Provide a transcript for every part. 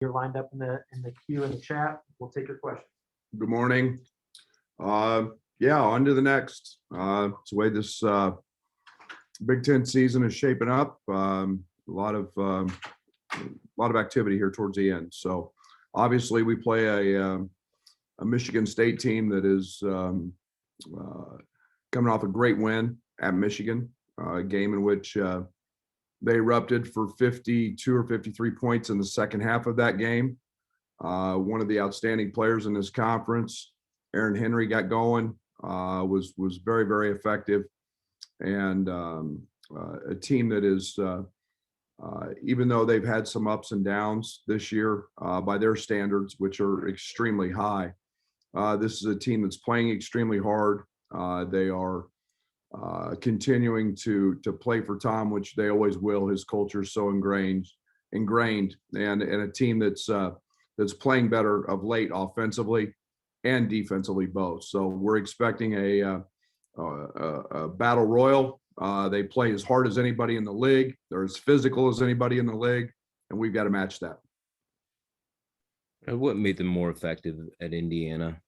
You're lined up in the queue in the chat. We'll take your questions. Good morning. Yeah, on to the next. It's the way this Big Ten season is shaping up. A lot of activity here towards the end. So obviously we play a Michigan State team that is coming off a great win at Michigan, a game in which they erupted for 52 or 53 points in the second half of that game. One of the outstanding players in this conference, Aaron Henry, got going, was very, very effective. And a team that is, even though they've had some ups and downs this year by their standards, which are extremely high, this is a team that's playing extremely hard. They are continuing to play for Tom, which they always will. His culture is so ingrained, and a team that's playing better of late offensively and defensively both. So we're expecting a battle royal. They play as hard as anybody in the league. They're as physical as anybody in the league, and we've got to match that. What made them more effective at Indiana?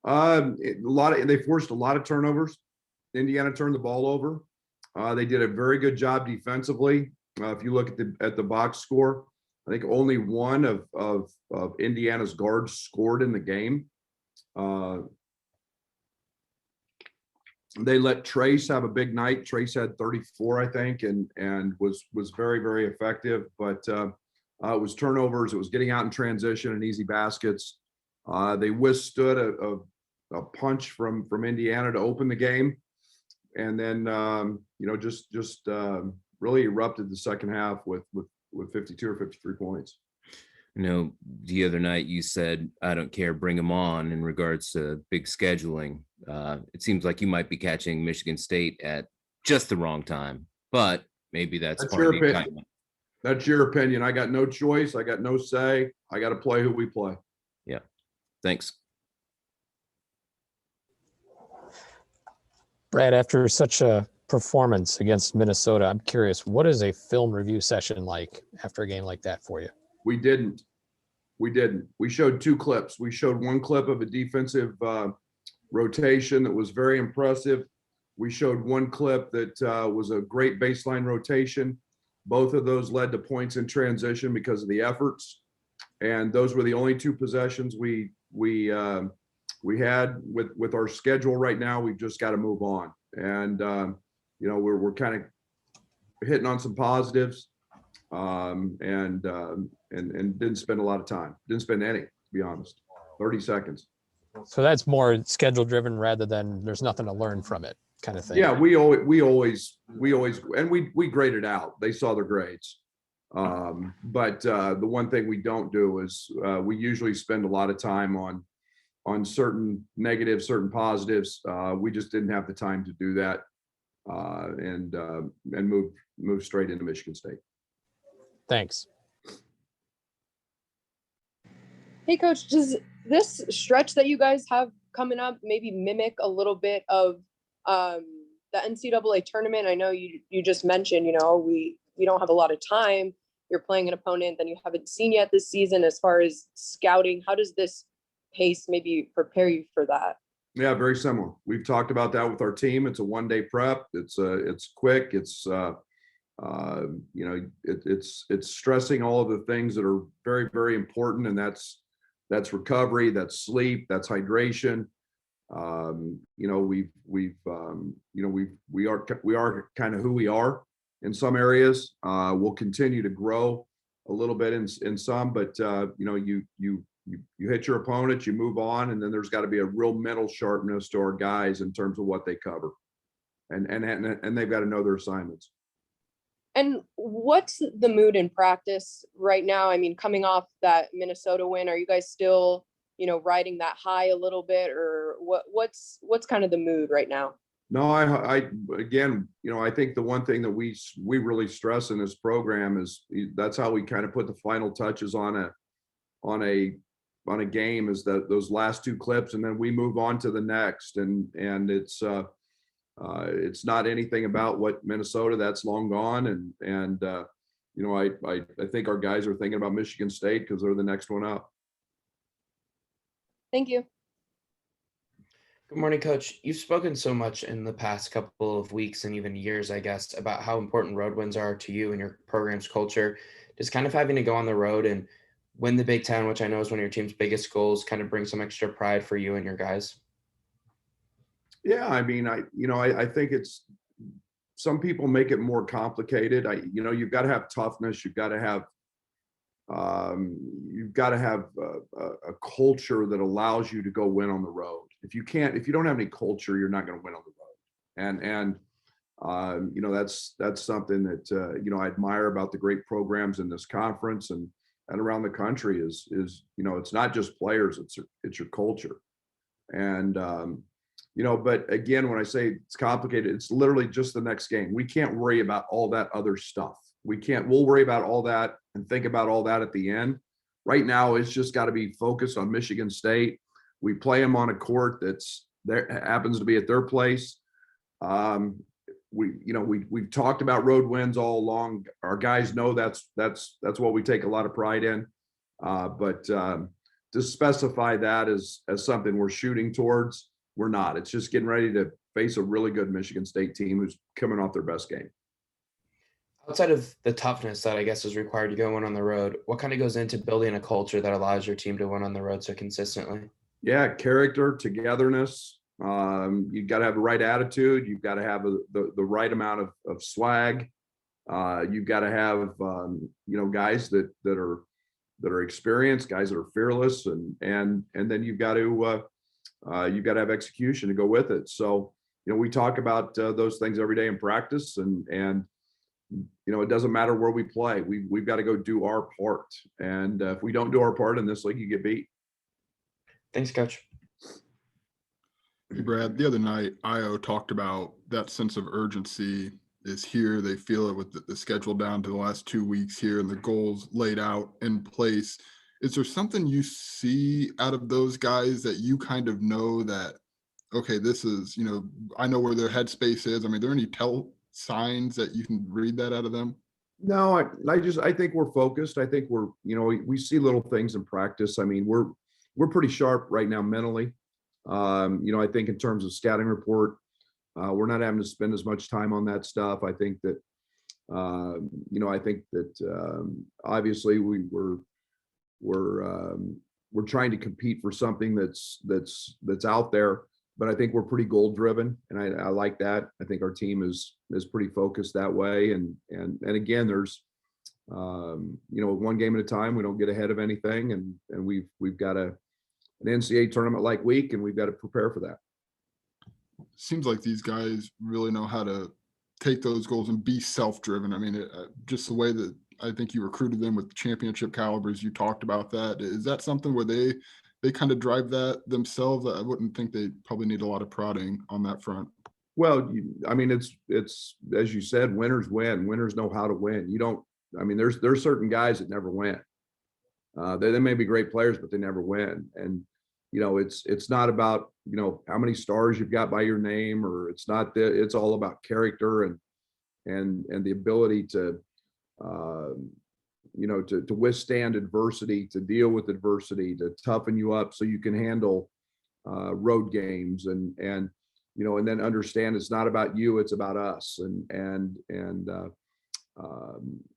They forced a lot of turnovers. Indiana turned the ball over. They did a very good job defensively. If you look at the box score, I think only one of Indiana's guards scored in the game. They let Trace have a big night. Trace had 34, I think, and was very, very effective. But it was turnovers. It was getting out in transition and easy baskets. They withstood a punch from Indiana to open the game, and then just really erupted the second half with 52 or 53 points. The other night you said, I don't care, bring them on, in regards to big scheduling. It seems like you might be catching Michigan State at just the wrong time, but maybe that's part of the excitement. That's your opinion. I got no choice. I got no say. I got to play who we play. Yeah. Thanks. Brad, after such a performance against Minnesota, I'm curious, what is a film review session like after a game like that for you? We didn't. We showed two clips. We showed one clip of a defensive rotation that was very impressive. We showed one clip that was a great baseline rotation. Both of those led to points in transition because of the efforts. And those were the only two possessions we had with our schedule right now. We've just got to move on. And, we're kind of hitting on some positives and didn't spend a lot of time. Didn't spend any, to be honest, 30 seconds. So that's more schedule driven rather than there's nothing to learn from it kind of thing. Yeah, we always, and we graded out. They saw their grades. But the one thing we don't do is we usually spend a lot of time on certain negatives, certain positives. We just didn't have the time to do that and move straight into Michigan State. Thanks. Hey, Coach, does this stretch that you guys have coming up maybe mimic a little bit of the NCAA tournament? I know you just mentioned, we don't have a lot of time. You're playing an opponent that you haven't seen yet this season. As far as scouting, how does this pace maybe prepare you for that? Yeah, very similar. We've talked about that with our team. It's a one-day prep. It's quick. It's it's stressing all of the things that are very, very important, and that's recovery, that's sleep, that's hydration. We are kind of who we are in some areas. We'll continue to grow a little bit in some, but you hit your opponent, you move on, and then there's got to be a real mental sharpness to our guys in terms of what they cover, and they've got to know their assignments. And what's the mood in practice right now? I mean, coming off that Minnesota win, are you guys still, riding that high a little bit, or what's kind of the mood right now? No, I think the one thing that we really stress in this program is that's how we kind of put the final touches on a game, is that those last two clips, and then we move on to the next, and it's not anything about what Minnesota, that's long gone, and I think our guys are thinking about Michigan State because they're the next one up. Thank you. Good morning, Coach. You've spoken so much in the past couple of weeks and even years, I guess, about how important road wins are to you and your program's culture. Just kind of having to go on the road and win the Big Ten, which I know is one of your team's biggest goals, kind of bring some extra pride for you and your guys. Yeah, I mean, I think it's, some people make it more complicated. You've got to have toughness. You've got to have a culture that allows you to go win on the road. If you don't have any culture, you're not going to win on the road. And that's something that I admire about the great programs in this conference and around the country is it's not just players, it's your culture. And but again, when I say it's complicated, it's literally just the next game. We can't worry about all that other stuff. We'll worry about all that and think about all that at the end. Right now, it's just got to be focused on Michigan State. We play them on a court that's there, happens to be at their place. We've talked about road wins all along. Our guys know that's what we take a lot of pride in. But to specify that as something we're shooting towards, we're not. It's just getting ready to face a really good Michigan State team who's coming off their best game. Outside of the toughness that I guess is required to go win on the road, what kind of goes into building a culture that allows your team to win on the road so consistently? Yeah, character, togetherness. You've got to have the right attitude. You've got to have the right amount of swag. You've got to have guys that are experienced, guys that are fearless, and then you've got to have execution to go with it. So we talk about those things every day in practice, and it doesn't matter where we play. We've got to go do our part, and if we don't do our part in this league, you get beat. Thanks, Coach. Hey, Brad, the other night, IO talked about that sense of urgency is here. They feel it with the schedule down to the last 2 weeks here and the goals laid out in place. Is there something you see out of those guys that you kind of know that, okay, this is, I know where their headspace is? I mean, are there any signs that you can read that out of them? No, I think we're focused. I think we're, we see little things in practice. I mean, we're pretty sharp right now mentally. I think in terms of scouting report, we're not having to spend as much time on that stuff. I think that, obviously we're trying to compete for something that's out there, but I think we're pretty goal driven, and I like that. I think our team is pretty focused that way. And again, there's, one game at a time. We don't get ahead of anything, and we've got an NCAA tournament like week, and we've got to prepare for that. Seems like these guys really know how to take those goals and be self-driven. I mean, just the way that I think you recruited them with championship calibers, you talked about that. Is that something where they kind of drive that themselves? I wouldn't think they probably need a lot of prodding on that front. Well, it's as you said, winners win. Winners know how to win. There's certain guys that never win. They may be great players, but they never win. And it's not about how many stars you've got by your name, or it's all about character and the ability to withstand adversity, to deal with adversity, to toughen you up so you can handle road games, and then understand it's not about you, it's about us.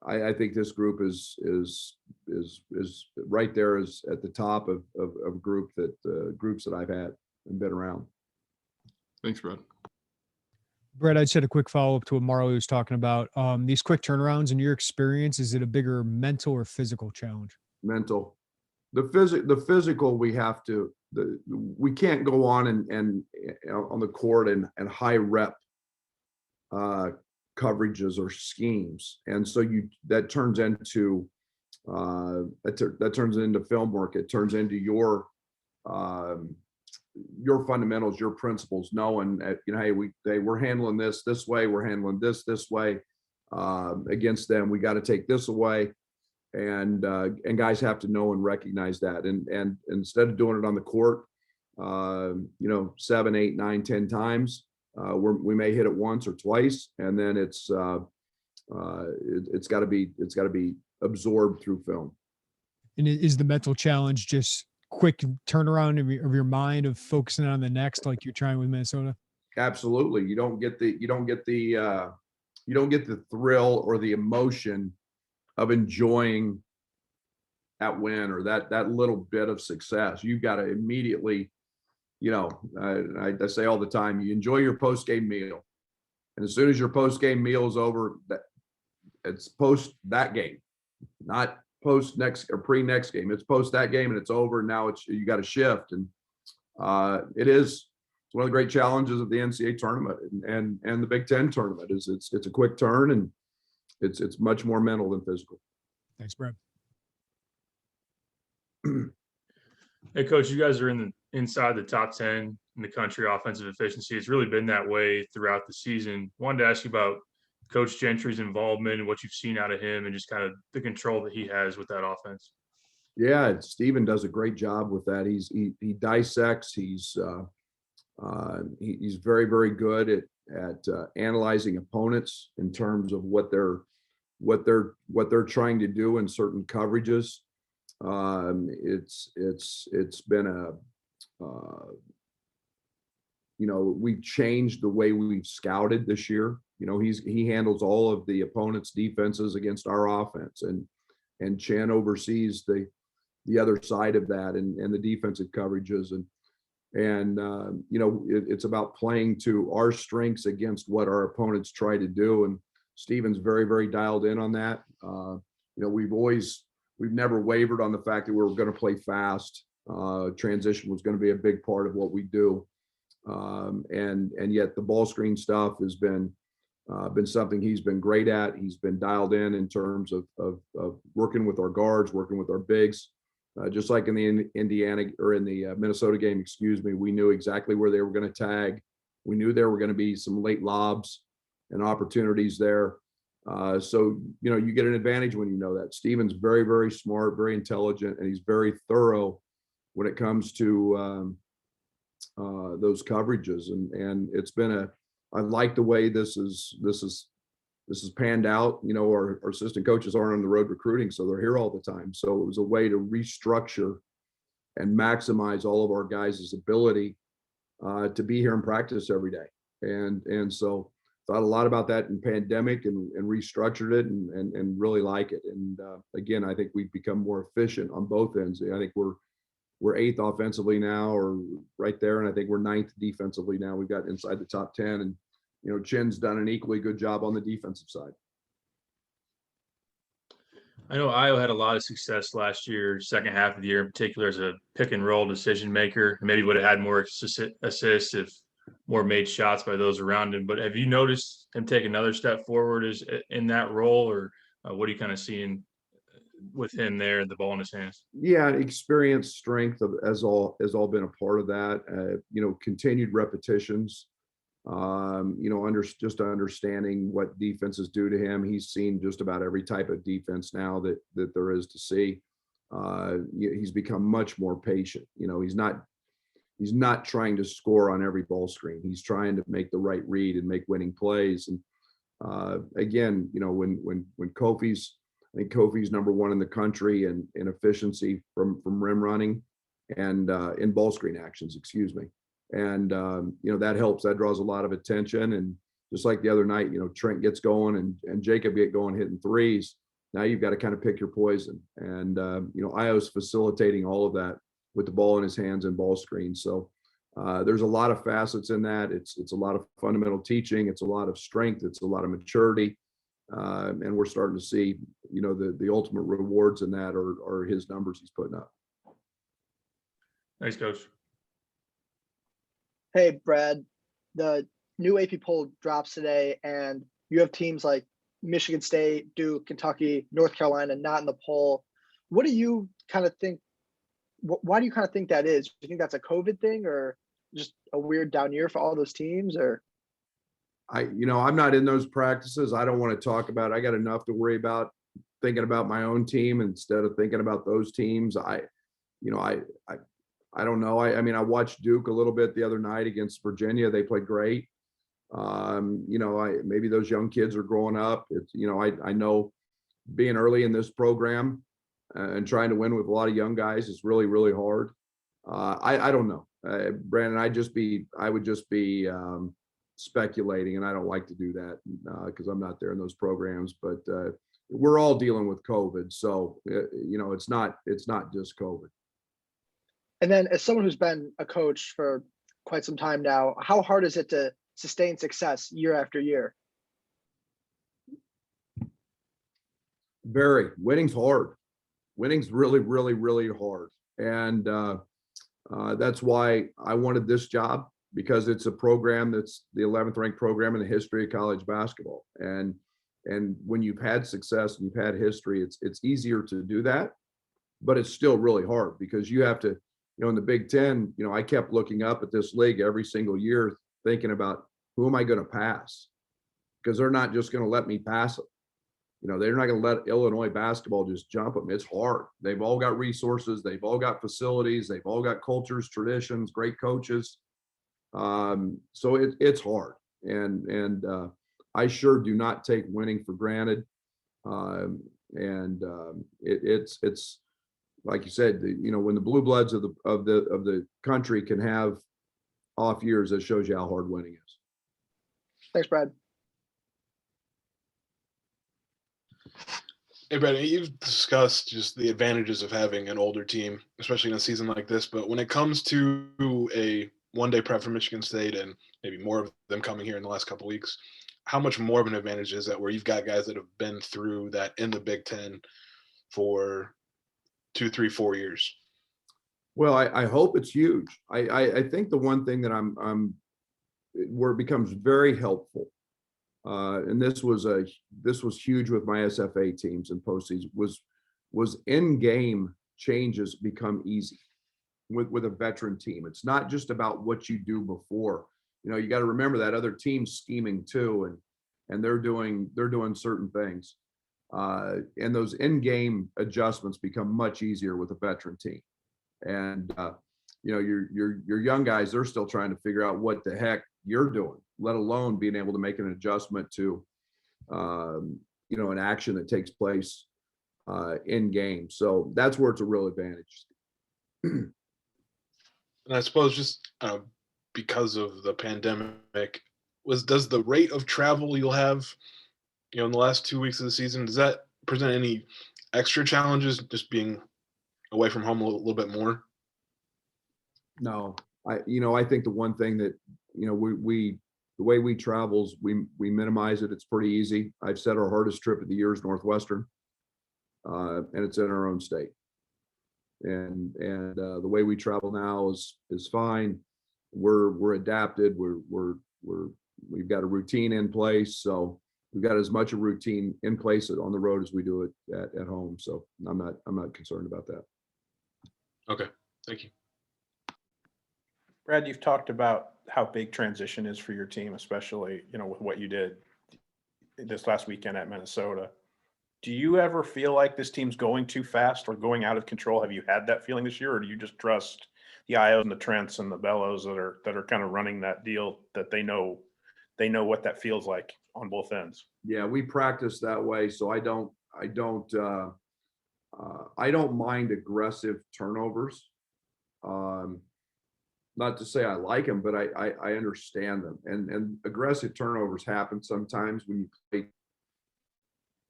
I think this group is right there, is at the top of groups that I've had and been around. Thanks, Brad. Brett, I just had a quick follow-up to what Marley was talking about. These quick turnarounds, in your experience, is it a bigger mental or physical challenge? Mental. The physical, we can't go on and on the court and high rep coverages or schemes, and so that turns into film work. It turns into your fundamentals, your principles, knowing that, hey, we're handling this way, we're handling this way. Against them, we got to take this away, and guys have to know and recognize that. And instead of doing it on the court, 7, 8, 9, 10 times, we may hit it once or twice, and then it's It's got to be absorbed through film. And is the mental challenge just quick turnaround of your mind of focusing on the next, like you're trying with Minnesota? Absolutely. You don't get the thrill or the emotion of enjoying that win or that little bit of success. You've got to immediately, I say all the time, you enjoy your post-game meal. And as soon as your post-game meal is over, that it's post that game, not post next or pre-next game. It's post that game and it's over. Now you got to shift. And it's one of the great challenges of the NCAA tournament and the Big Ten tournament is it's a quick turn and it's much more mental than physical. Thanks, Brad. Hey, Coach, you guys are inside the top 10 in the country offensive efficiency. It's really been that way throughout the season. Wanted to ask you about Coach Gentry's involvement and what you've seen out of him and just kind of the control that he has with that offense. Yeah, Steven does a great job with that. He dissects. He's very, very good at analyzing opponents in terms of what they're trying to do in certain coverages. It's been we've changed the way we've scouted this year. He handles all of the opponent's defenses against our offense, and Chen oversees the other side of that and the defensive coverages. It's about playing to our strengths against what our opponents try to do. And Steven's very, very dialed in on that. We've never wavered on the fact that we were going to play fast. Transition was going to be a big part of what we do. And yet the ball screen stuff has been something he's been great at. He's been dialed in terms of working with our guards, working with our bigs. Just like in the Indiana or in the Minnesota game, we knew exactly where they were going to tag. We knew there were going to be some late lobs and opportunities there. So you get an advantage when you know that. Steven's very, very smart, very intelligent, and he's very thorough when it comes to those coverages. And it's been I like the way this is panned out. Our assistant coaches aren't on the road recruiting, so they're here all the time. So it was a way to restructure and maximize all of our guys' ability to be here and practice every day. And so thought a lot about that in pandemic and restructured it and really like it. And again, I think we've become more efficient on both ends. I think we're eighth offensively now, or right there, and I think we're ninth defensively now. We've got inside the top 10, and Chen's done an equally good job on the defensive side. I know Io had a lot of success last year, second half of the year in particular, as a pick and roll decision maker. Maybe would have had more assists if more made shots by those around him. But have you noticed him take another step forward in that role, or what are you kind of seeing with him there, the ball in his hands? Yeah, experience, strength has all been a part of that. Continued repetitions. Just understanding what defenses do to him. He's seen just about every type of defense now that there is to see. He's become much more patient. He's not trying to score on every ball screen. He's trying to make the right read and make winning plays. And again, when I think Kofi's number one in the country in efficiency from rim running and in ball screen actions, And, that helps. That draws a lot of attention. And just like the other night, Trent gets going and Jacob get going hitting threes. Now you've got to kind of pick your poison. And, Io's facilitating all of that with the ball in his hands and ball screens. So there's a lot of facets in that. It's a lot of fundamental teaching. It's a lot of strength. It's a lot of maturity. And we're starting to see, the ultimate rewards in that are his numbers he's putting up. Thanks, Coach. Hey, Brad, the new AP poll drops today, and you have teams like Michigan State, Duke, Kentucky, North Carolina not in the poll. What do you kind of think? Why do you kind of think that is? Do you think that's a COVID thing or just a weird down year for all those teams? Or I'm not in those practices. I don't want to talk about it. I got enough to worry about thinking about my own team instead of thinking about those teams. I don't know. I watched Duke a little bit the other night against Virginia. They played great. Maybe those young kids are growing up. It's, I know being early in this program and trying to win with a lot of young guys is really, really hard. I don't know, Brandon. I would just be speculating, and I don't like to do that because I'm not there in those programs. But we're all dealing with COVID, so it's not just COVID. And then, as someone who's been a coach for quite some time now, how hard is it to sustain success year after year? Very. Winning's hard. Winning's really, really, really hard. And that's why I wanted this job, because it's a program that's the 11th ranked program in the history of college basketball. And when you've had success and you've had history, it's easier to do that, but it's still really hard because you have to, in the Big Ten, I kept looking up at this league every single year thinking about who am I going to pass? Because they're not just going to let me pass them. They're not going to let Illinois basketball just jump them. It's hard. They've all got resources. They've all got facilities. They've all got cultures, traditions, great coaches. So it's hard. And I sure do not take winning for granted. It's like you said, when the blue bloods of the country can have off years, that shows you how hard winning is. Thanks, Brad. Hey, Brad, you've discussed just the advantages of having an older team, especially in a season like this. But when it comes to a one-day prep for Michigan State and maybe more of them coming here in the last couple of weeks, how much more of an advantage is that where you've got guys that have been through that in the Big Ten for 2, 3, 4 years? Well, I hope it's huge. I think the one thing that where it becomes very helpful, and this was huge with my SFA teams and postseason, was in-game changes become easy with a veteran team. It's not just about what you do before. You got to remember that other team's scheming too, and they're doing certain things. And those in-game adjustments become much easier with a veteran team. And your young guys, they're still trying to figure out what the heck you're doing, let alone being able to make an adjustment to an action that takes place in game. So that's where it's a real advantage. And I suppose just because of the pandemic, does the rate of travel you'll have in the last 2 weeks of the season, does that present any extra challenges just being away from home a little bit more? No, I think the one thing that, we the way we travels, we minimize it. It's pretty easy. I've said our hardest trip of the year is Northwestern, and it's in our own state. And the way we travel now is fine. We're adapted. We've got a routine in place. So we've got as much a routine in place on the road as we do it at home. So I'm not concerned about that. Okay, thank you. Brad, you've talked about how big transition is for your team, especially, with what you did this last weekend at Minnesota. Do you ever feel like this team's going too fast or going out of control? Have you had that feeling this year, or do you just trust the Ios and the Trents and the Bellows that are kind of running that deal, that they know what that feels like on both ends? Yeah, we practice that way, so I don't mind aggressive turnovers. Not to say I like them, but I understand them. And aggressive turnovers happen sometimes when you play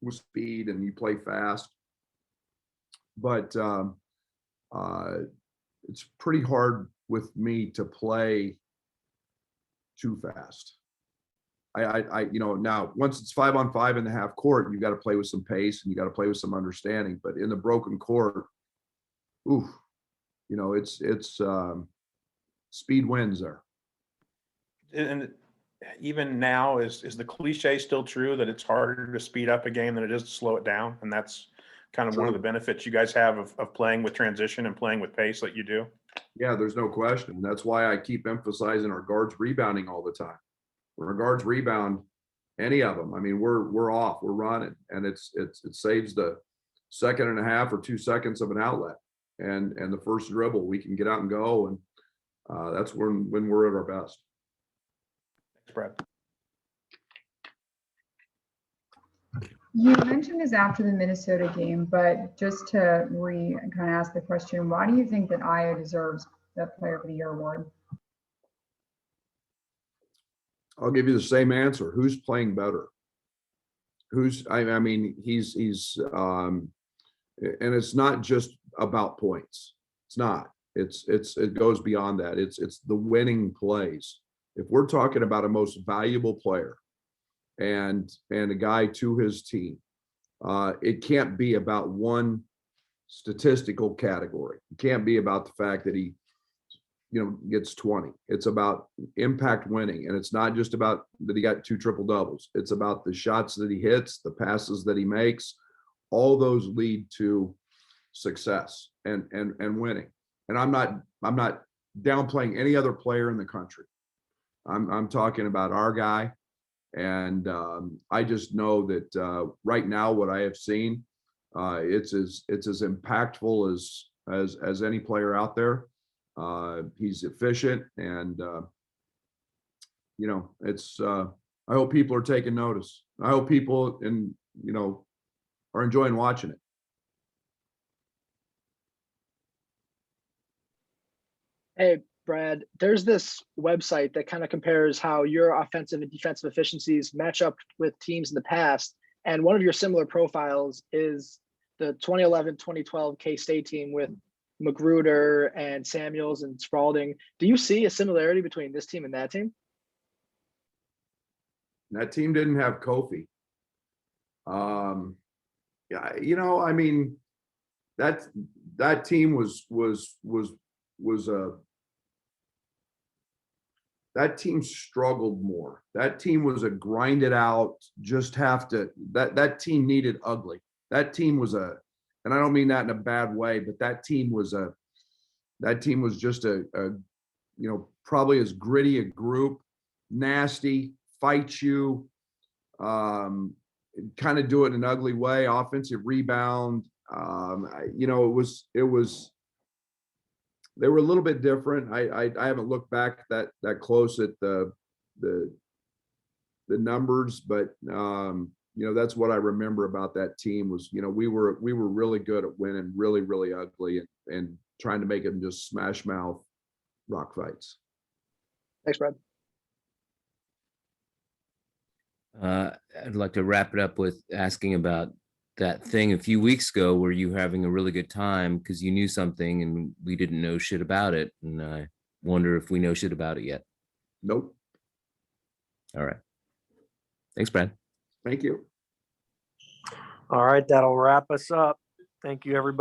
with speed and you play fast. But it's pretty hard with me to play too fast. Now once it's 5-on-5 in the half court, you got to play with some pace and you got to play with some understanding. But in the broken court, it's speed wins there. And even now, is the cliche still true that it's harder to speed up a game than it is to slow it down? And that's kind of one of the benefits you guys have of playing with transition and playing with pace that you do? Yeah, there's no question. That's why I keep emphasizing our guards rebounding all the time. When our guards rebound, any of them, I mean, we're off, we're running, and it saves the second and a half or 2 seconds of an outlet, and the first dribble, we can get out and go, and that's when we're at our best. Thanks, Brad. You mentioned this after the Minnesota game, but just to kind of ask the question, why do you think that Io deserves the Player of the Year award? I'll give you the same answer. Who's playing better? I mean, and it's not just about points. It's not. It goes beyond that. It's the winning plays. If we're talking about a most valuable player and a guy to his team, it can't be about one statistical category. It can't be about the fact that he gets 20. It's about impact winning. And it's not just about that he got 2 triple doubles. It's about the shots that he hits, the passes that he makes. All those lead to success and winning. And I'm not downplaying any other player in the country. I'm talking about our guy. And I just know that right now what I have seen, it's as impactful as any player out there. He's efficient, and it's. I hope people are taking notice. I hope people are enjoying watching it. Hey, Brad, there's this website that kind of compares how your offensive and defensive efficiencies match up with teams in the past. And one of your similar profiles is the 2011-2012 K-State team with Magruder and Samuels and Spalding. Do you see a similarity between this team and that team? That team didn't have Kofi. Yeah, I mean, that team that team struggled more. That team was a grind it out, just have to, that team needed ugly. That team was and I don't mean that in a bad way, but that team was just a probably as gritty a group, nasty, fight you, kind of do it in an ugly way, offensive rebound. It was they were a little bit different. I haven't looked back that close at the numbers, but that's what I remember about that team was, we were really good at winning really, really ugly and trying to make them just smash mouth rock fights. Thanks, Brad. I'd like to wrap it up with asking about that thing a few weeks ago where you were having a really good time because you knew something and we didn't know shit about it. And I wonder if we know shit about it yet. Nope. All right. Thanks, Brad. Thank you. All right, that'll wrap us up. Thank you, everybody.